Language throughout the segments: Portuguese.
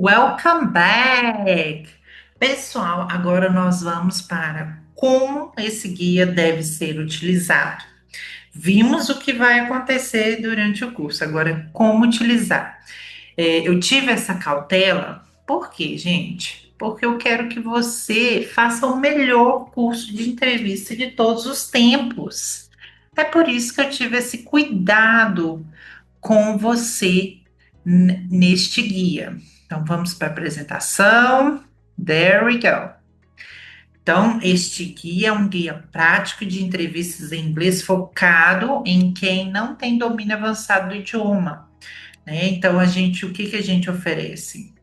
Welcome back! Pessoal, agora nós vamos para como esse guia deve ser utilizado. Vimos o que vai acontecer durante o curso, agora como utilizar. Eu tive essa cautela, por quê, gente? Porque eu quero que você faça o melhor curso de entrevista de todos os tempos. É por isso que eu tive esse cuidado com você neste guia. Então, vamos para a apresentação. There we go. Então, este guia é um guia prático de entrevistas em inglês focado em quem não tem domínio avançado do idioma, né? Então, o que que a gente oferece?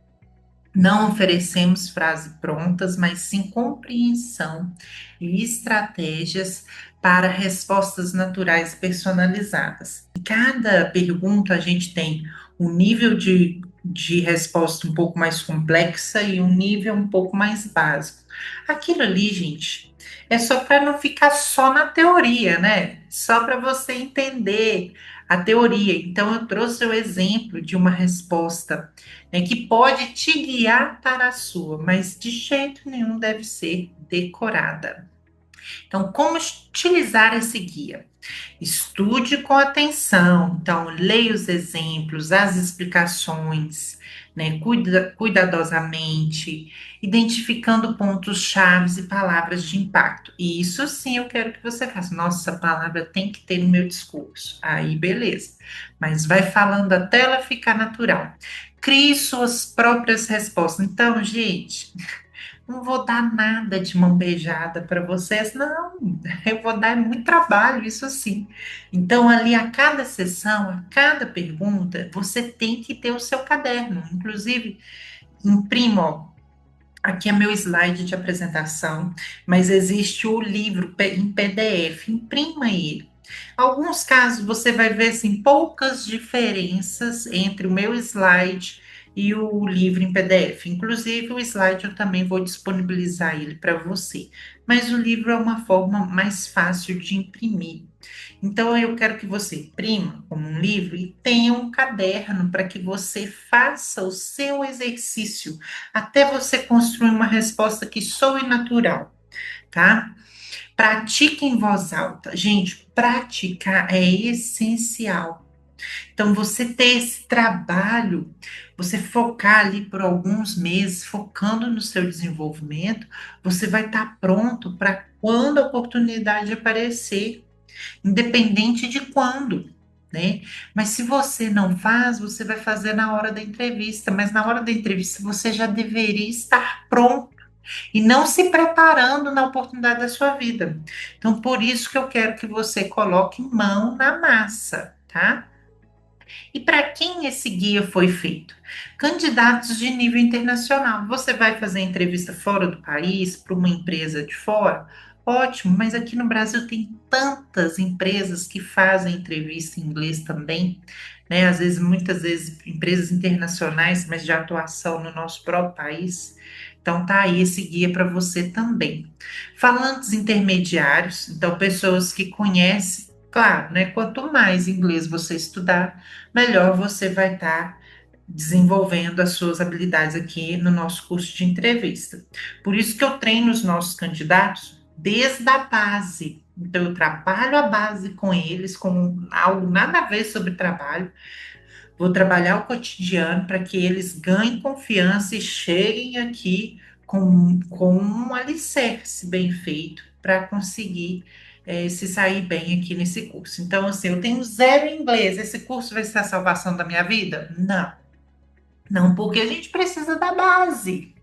Não oferecemos frases prontas, mas sim compreensão e estratégias para respostas naturais personalizadas. Em cada pergunta, a gente tem um nível de resposta um pouco mais complexa e um nível um pouco mais básico. Aquilo ali, gente, é só para não ficar só na teoria, né? Só para você entender a teoria. Então, eu trouxe o exemplo de uma resposta, né, que pode te guiar para a sua, mas de jeito nenhum deve ser decorada. Então, como utilizar esse guia? Estude com atenção, então, leia os exemplos, as explicações, né, cuidadosamente, identificando pontos chaves e palavras de impacto. E isso sim eu quero que você faça. Nossa, essa palavra tem que ter no meu discurso. Aí, beleza. Mas vai falando até ela ficar natural. Crie suas próprias respostas. Então, gente, não vou dar nada de mão beijada para vocês, não. Eu vou dar muito trabalho, isso sim. Então, ali a cada sessão, a cada pergunta, você tem que ter o seu caderno. Inclusive, imprima, ó, aqui é meu slide de apresentação, mas existe o livro em PDF, imprima ele. Alguns casos você vai ver assim, poucas diferenças entre o meu slide e o livro em PDF. Inclusive, o slide eu também vou disponibilizar ele para você. Mas o livro é uma forma mais fácil de imprimir. Então, eu quero que você imprima como um livro e tenha um caderno para que você faça o seu exercício até você construir uma resposta que soe natural, tá? Pratique em voz alta. Gente, praticar é essencial. Então, você ter esse trabalho, você focar ali por alguns meses, focando no seu desenvolvimento, você vai estar pronto para quando a oportunidade aparecer, independente de quando, né? Mas se você não faz, você vai fazer na hora da entrevista, mas na hora da entrevista você já deveria estar pronto e não se preparando na oportunidade da sua vida. Então, por isso que eu quero que você coloque mão na massa, tá? E para quem esse guia foi feito? Candidatos de nível internacional. Você vai fazer entrevista fora do país, para uma empresa de fora? Ótimo, mas aqui no Brasil tem tantas empresas que fazem entrevista em inglês também, né? Às vezes, muitas vezes, empresas internacionais, mas de atuação no nosso próprio país. Então, tá aí esse guia para você também. Falantes intermediários, então, pessoas que conhecem, claro, né? Quanto mais inglês você estudar, melhor você vai estar desenvolvendo as suas habilidades aqui no nosso curso de entrevista. Por isso que eu treino os nossos candidatos desde a base. Então, eu trabalho a base com eles, com algo nada a ver sobre trabalho. Vou trabalhar o cotidiano para que eles ganhem confiança e cheguem aqui com um alicerce bem feito para conseguir se sair bem aqui nesse curso. Então, assim, eu tenho zero inglês. Esse curso vai ser a salvação da minha vida? Não. Não, porque a gente precisa da base.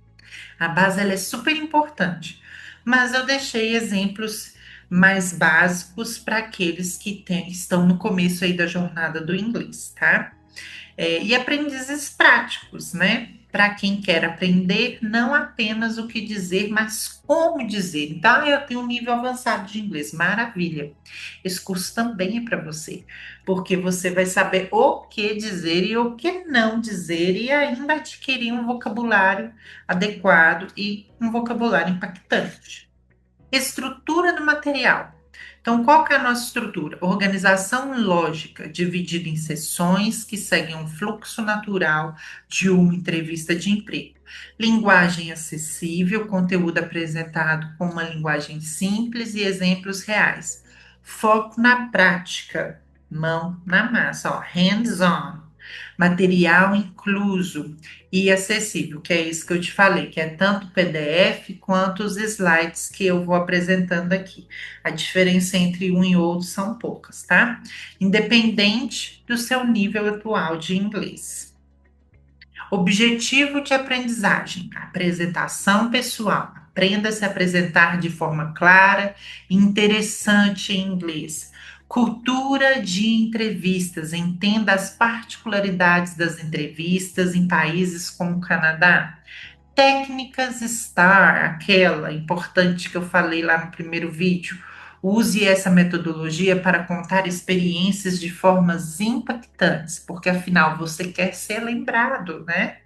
A base ela é super importante. Mas eu deixei exemplos mais básicos para aqueles que estão no começo aí da jornada do inglês, tá? E aprendizes práticos, né? Para quem quer aprender não apenas o que dizer, mas como dizer. Então, eu tenho um nível avançado de inglês, maravilha. Esse curso também é para você, porque você vai saber o que dizer e o que não dizer, e ainda adquirir um vocabulário adequado e um vocabulário impactante. Estrutura do material. Então, qual que é a nossa estrutura? Organização lógica, dividida em sessões que seguem um fluxo natural de uma entrevista de emprego. Linguagem acessível, conteúdo apresentado com uma linguagem simples e exemplos reais. Foco na prática, mão na massa, ó, hands-on. Material incluso e acessível, que é isso que eu te falei, que é tanto o PDF quanto os slides que eu vou apresentando aqui. A diferença entre um e outro são poucas, tá? Independente do seu nível atual de inglês. Objetivo de aprendizagem: apresentação pessoal. Aprenda a se apresentar de forma clara e interessante em inglês. Cultura de entrevistas. Entenda as particularidades das entrevistas em países como o Canadá. Técnicas STAR, aquela importante que eu falei lá no primeiro vídeo. Use essa metodologia para contar experiências de formas impactantes, porque afinal você quer ser lembrado, né?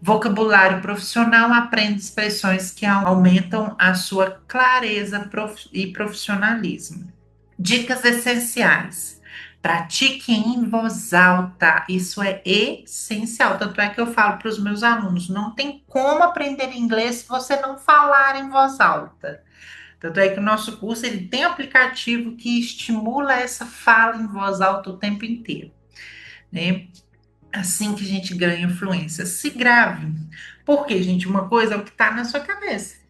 Vocabulário profissional aprende expressões que aumentam a sua clareza e profissionalismo. Dicas essenciais. Pratique em voz alta, isso é essencial. Tanto é que eu falo para os meus alunos: não tem como aprender inglês se você não falar em voz alta. Tanto é que o nosso curso ele tem um aplicativo que estimula essa fala em voz alta o tempo inteiro, né? Assim que a gente ganha influência. Se grave. Porque, gente, uma coisa é o que está na sua cabeça.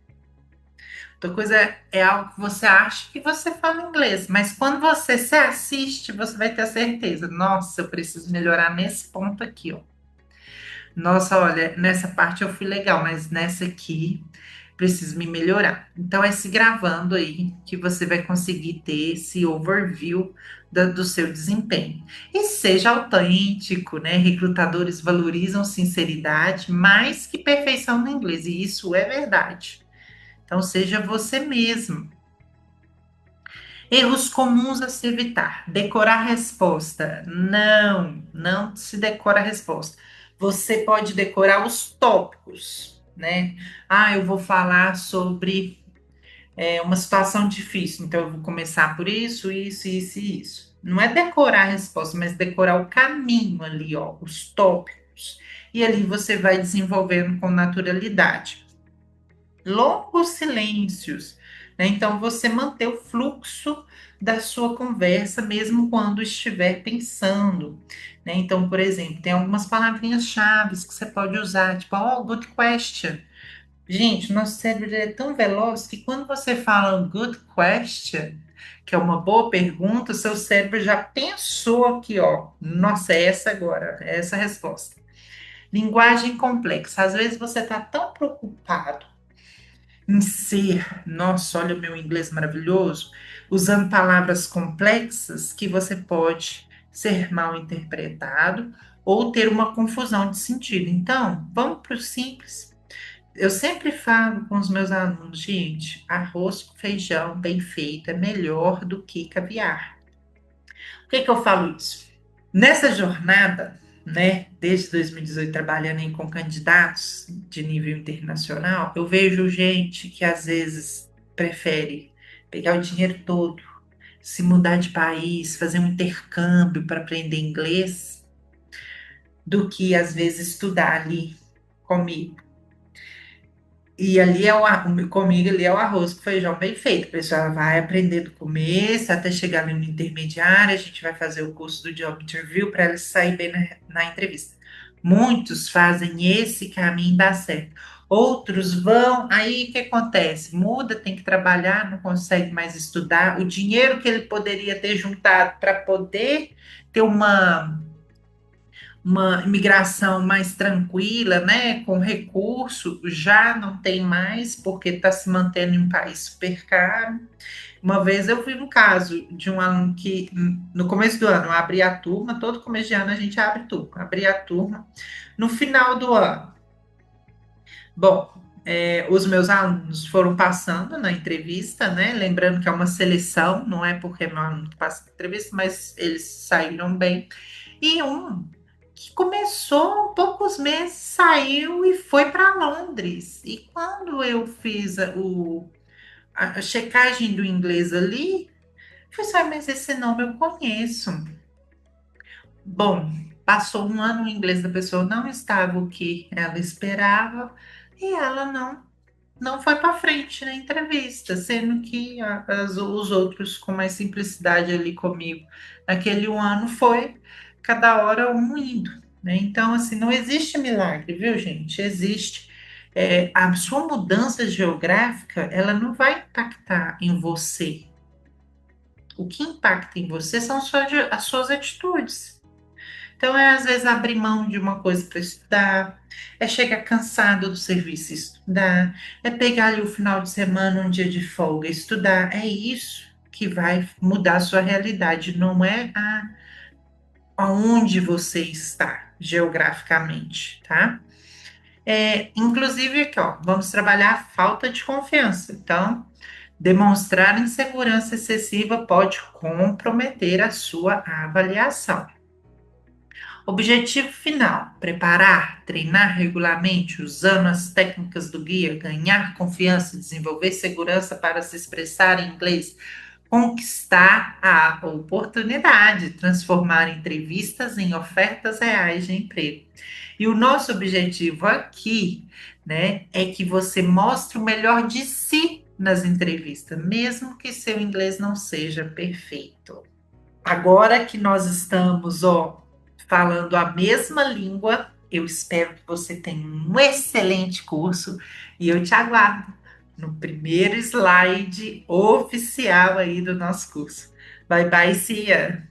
Outra coisa é algo que você acha que você fala inglês, mas quando você se assiste, você vai ter a certeza. Nossa, eu preciso melhorar nesse ponto aqui, ó. Nossa, olha, nessa parte eu fui legal, mas nessa aqui preciso me melhorar. Então é se gravando aí que você vai conseguir ter esse overview do seu desempenho. E seja autêntico, né? Recrutadores valorizam sinceridade mais que perfeição no inglês, e isso é verdade. Então seja você mesmo. Erros comuns a se evitar. Decorar a resposta. Não, não se decora a resposta. Você pode decorar os tópicos, né? Ah, eu vou falar sobre uma situação difícil, então eu vou começar por isso e isso. Não é decorar a resposta, mas decorar o caminho ali, ó, os tópicos. E ali você vai desenvolvendo com naturalidade. Longos silêncios, né? Então, você manter o fluxo da sua conversa, mesmo quando estiver pensando, né? Então, por exemplo, tem algumas palavrinhas-chave que você pode usar, tipo, oh, good question. Gente, o nosso cérebro ele é tão veloz que quando você fala good question, que é uma boa pergunta, o seu cérebro já pensou aqui, ó, nossa, é essa agora, é essa a resposta. Linguagem complexa. Às vezes você está tão preocupado em ser, nossa, olha o meu inglês maravilhoso, usando palavras complexas que você pode ser mal interpretado ou ter uma confusão de sentido. Então, vamos para o simples. Eu sempre falo com os meus alunos, gente, arroz com feijão bem feito é melhor do que caviar. Por que que eu falo isso? Nessa jornada, né, desde 2018 trabalhando aí com candidatos de nível internacional, eu vejo gente que às vezes prefere pegar o dinheiro todo, se mudar de país, fazer um intercâmbio para aprender inglês, do que às vezes estudar ali comigo. E ali é comigo ali é o arroz com feijão bem feito. A pessoa vai aprender do começo até chegar ali no intermediário. A gente vai fazer o curso do job interview para ela sair bem na entrevista. Muitos fazem esse caminho e dá certo. Outros vão, aí o que acontece? Muda, tem que trabalhar, não consegue mais estudar. O dinheiro que ele poderia ter juntado para poder ter uma imigração mais tranquila, né, com recurso, já não tem mais, porque está se mantendo em um país super caro. Uma vez eu vi um caso de um aluno que, no começo do ano, abria a turma, todo começo de ano a gente abre turma, abria a turma. No final do ano, bom, os meus alunos foram passando na entrevista, né? Lembrando que é uma seleção, não é porque meu aluno passa na entrevista, mas eles saíram bem. E um que começou poucos meses, saiu e foi para Londres. E quando eu fiz a checagem do inglês ali, Eu falei, mas esse nome eu conheço. Bom, passou um ano, o inglês da pessoa não estava o que ela esperava e ela não foi para frente na entrevista, sendo que os outros com mais simplicidade ali comigo naquele um ano foi cada hora um indo, né? Então, assim, não existe milagre, viu, gente? Existe. A sua mudança geográfica, ela não vai impactar em você. O que impacta em você são as suas atitudes. Então, é às vezes abrir mão de uma coisa para estudar, é chegar cansado do serviço e estudar, é pegar ali o final de semana, um dia de folga e estudar. É isso que vai mudar a sua realidade, não é aonde você está geograficamente, tá? Inclusive aqui, ó, vamos trabalhar a falta de confiança. Então, demonstrar insegurança excessiva pode comprometer a sua avaliação. Objetivo final: preparar, treinar regularmente, usando as técnicas do guia, ganhar confiança, desenvolver segurança para se expressar em inglês, conquistar a oportunidade, transformar entrevistas em ofertas reais de emprego. E o nosso objetivo aqui, né, é que você mostre o melhor de si nas entrevistas, mesmo que seu inglês não seja perfeito. Agora que nós estamos, ó, falando a mesma língua, eu espero que você tenha um excelente curso e eu te aguardo no primeiro slide oficial aí do nosso curso. Bye bye, Cia!